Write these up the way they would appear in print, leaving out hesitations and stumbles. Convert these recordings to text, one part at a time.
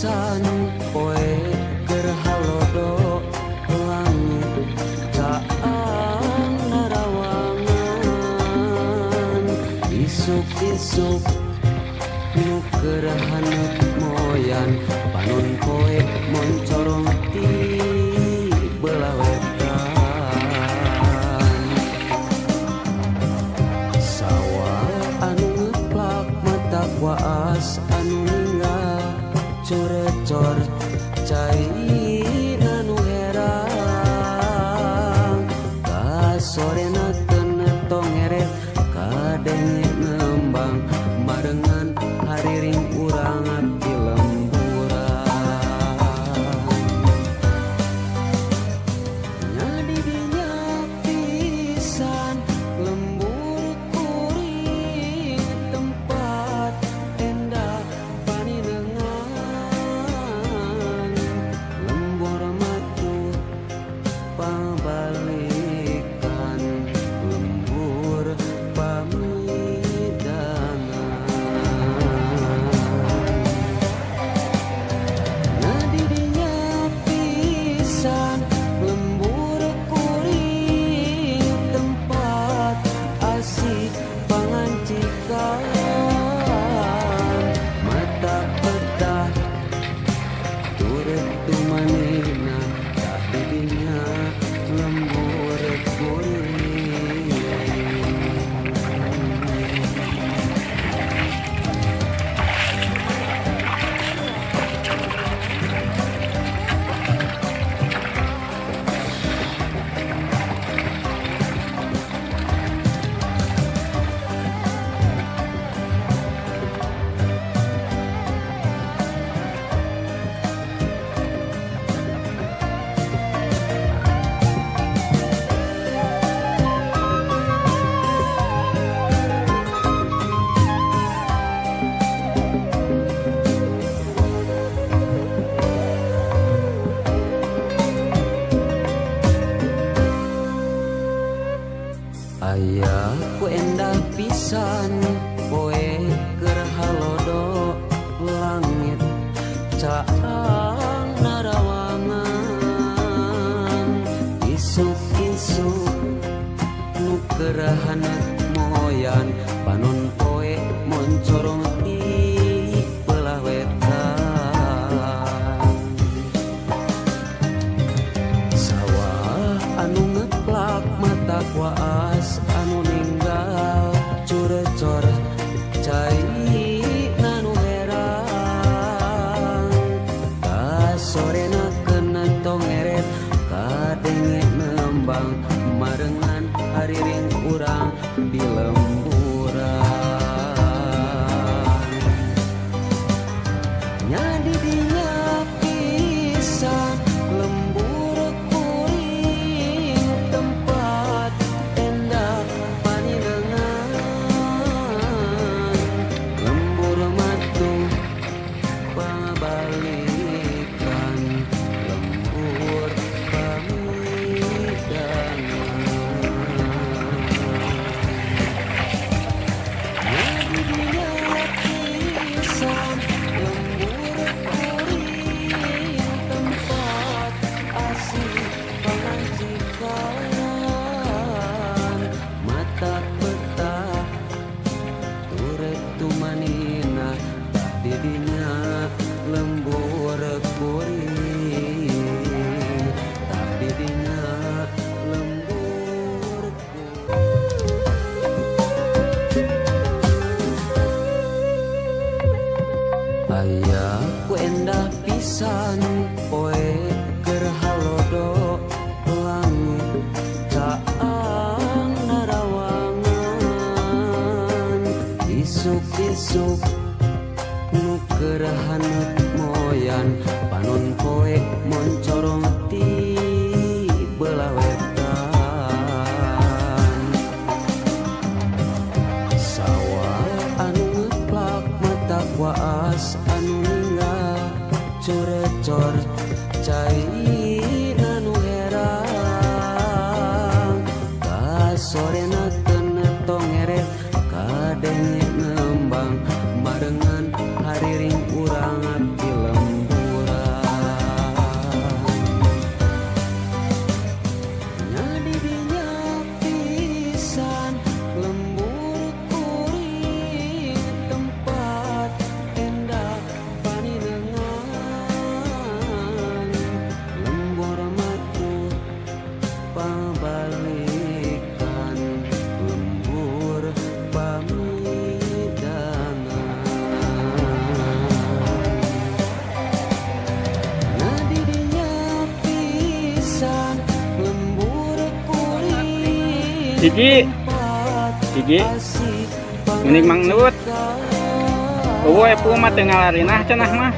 pisan poe keur halodo langit caang narawangan isuk-isuk nu keur haneut moyan panon poe moncorong ti belah wetan sawah anu ngeplak mata waas anu ninggal corecor cai anu herang kasorena tenetong eret kadenge nembang marengan hariring urang abdi lemburan nyadi dinya pisan lembur kuring tempat endah paninengan lembur matu pabalikan lembur pamidangan nyadi dinya pisan lembur kuring tempat asih pangancikan mata petah turut tumanina tapi dinya lembur kuring aya ku endah pisan poe keur halodo langit caang narawangan isuk-isuk nu keur haneut moyan panon poe moncorong ti belah wetan sawah anu ngeplak mata waas anu ninggal curecor cai anu herang kasorena kenentong eret kadenge nembang marengan hariring urang di lemburan nyadi dinya pisan lembur kuring tempat endah paninengan lembur matu pabalikan lembur pamidangan nyadi dinya pisan lembur kuring tempat asih pangancikan mata petah turut tumanina didinya lembur kuring tapi dinya lembur aya ku endah pisan poe keur halodo langit caang narawangan isuk-isuk nu keur haneut moyan panon poe moncorong ti belah wetan sawah anu ngeplak mata waas anu ninggal corecor cai anu herang kasorena tenetong eret kadenge nembang marengan hariring urang abdi lemburan Hiji unik Mang Nut eueuh epu mah teu ngalarinah cenah mah.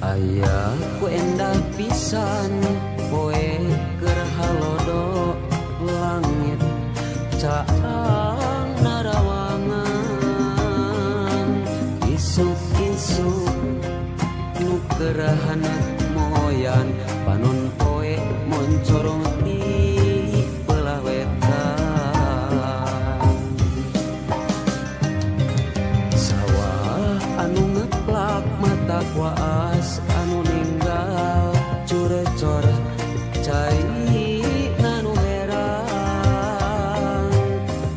Aya ku endah pisan poe keur halodo langit caang narawangan isuk-isuk nu kerahana moyan panon poe moncorong di belah wetan sawah anu ngeplak mata kuas anu ninggal curecor cai nanu herang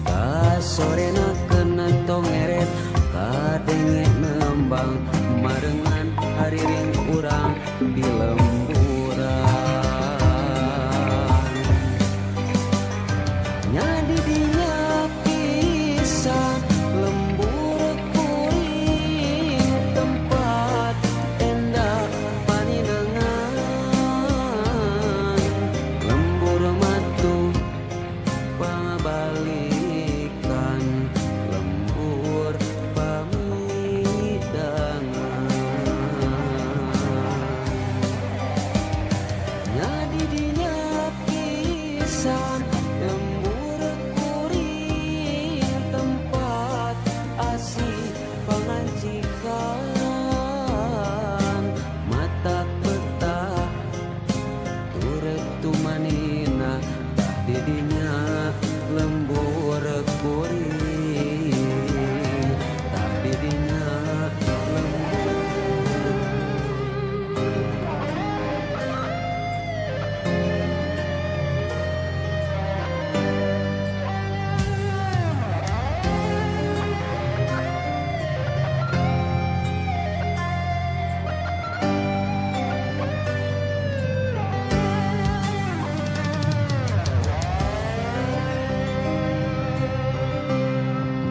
kasorena kena tongeret kadenge nembang marengan hariring urang di lembang